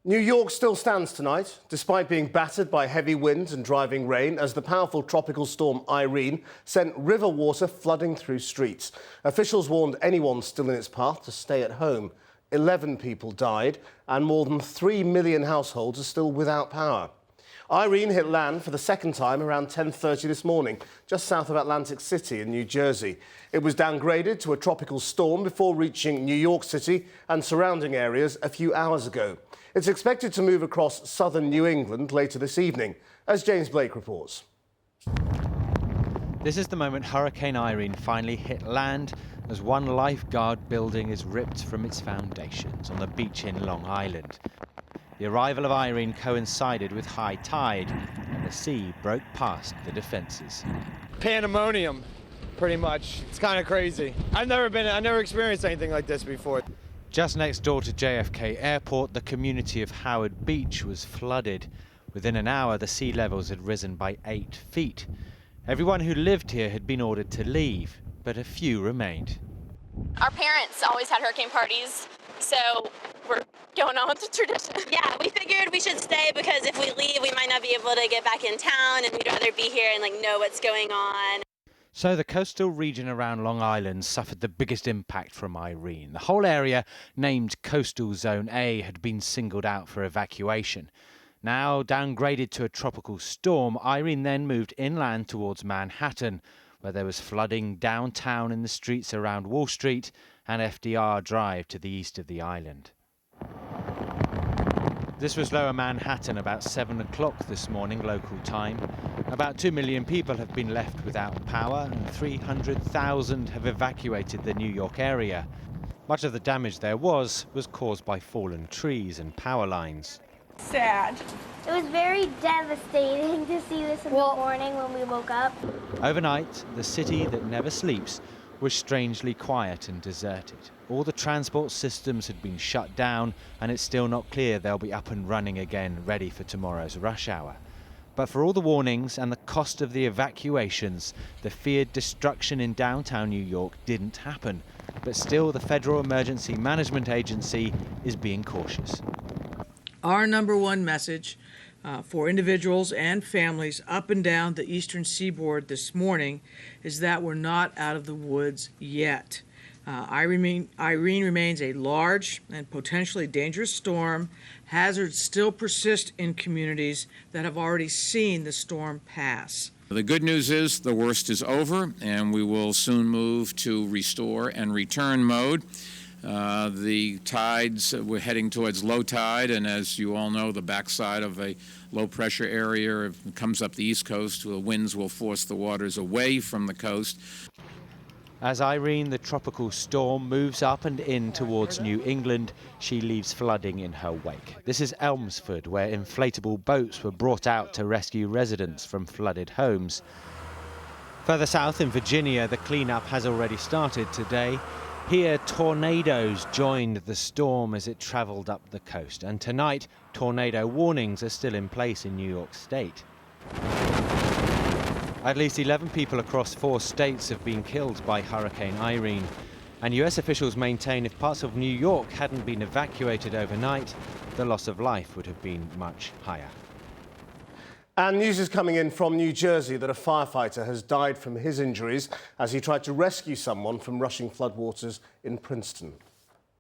New York still stands tonight, despite being battered by heavy winds and driving rain, as the powerful tropical storm Irene sent river water flooding through streets. Officials warned anyone still in its path to stay at home. 11 people died, and more than 3 million households are still without power. Irene hit land for the second time around 10:30 this morning, just south of Atlantic City in New Jersey. It was downgraded to a tropical storm before reaching New York City and surrounding areas a few hours ago. It's expected to move across southern New England later this evening, as James Blake reports. This is the moment Hurricane Irene finally hit land, as one lifeguard building is ripped from its foundations on the beach in Long Island. The arrival of Irene coincided with high tide, and the sea broke past the defences. Pandemonium, pretty much. It's kind of crazy. I've never experienced anything like this before. Just next door to JFK Airport, the community of Howard Beach was flooded. Within an hour, the sea levels had risen by 8 feet. Everyone who lived here had been ordered to leave, but a few remained. Our parents always had hurricane parties, so we're going on with the tradition. Yeah, we figured we should stay because if we leave, we might not be able to get back in town, and we'd rather be here and know what's going on. So the coastal region around Long Island suffered the biggest impact from Irene. The whole area, named Coastal Zone A, had been singled out for evacuation. Now downgraded to a tropical storm, Irene then moved inland towards Manhattan, where there was flooding downtown in the streets around Wall Street and FDR Drive to the east of the island. This was Lower Manhattan about 7 o'clock this morning, local time. About 2 million people have been left without power and 300,000 have evacuated the New York area. Much of the damage there was caused by fallen trees and power lines. Sad. It was very devastating to see this in the morning when we woke up. Overnight, the city that never sleeps was strangely quiet and deserted. All the transport systems had been shut down, and it's still not clear they'll be up and running again, ready for tomorrow's rush hour. But for all the warnings and the cost of the evacuations, the feared destruction in downtown New York didn't happen. But still, the Federal Emergency Management Agency is being cautious. Our number one message for individuals and families up and down the eastern seaboard this morning is that we're not out of the woods yet. Irene remains a large and potentially dangerous storm. Hazards still persist in communities that have already seen the storm pass. The good news is the worst is over, and we will soon move to restore and return mode. The tides, we're heading towards low tide, and as you all know, the backside of a low-pressure area comes up the east coast. The winds will force the waters away from the coast. As Irene, the tropical storm, moves up and in towards New England, she leaves flooding in her wake. This is Elmsford, where inflatable boats were brought out to rescue residents from flooded homes. Further south in Virginia, the cleanup has already started today. Here, tornadoes joined the storm as it traveled up the coast. And tonight, tornado warnings are still in place in New York State. At least 11 people across 4 states have been killed by Hurricane Irene. And US officials maintain if parts of New York hadn't been evacuated overnight, the loss of life would have been much higher. And news is coming in from New Jersey that a firefighter has died from his injuries as he tried to rescue someone from rushing floodwaters in Princeton.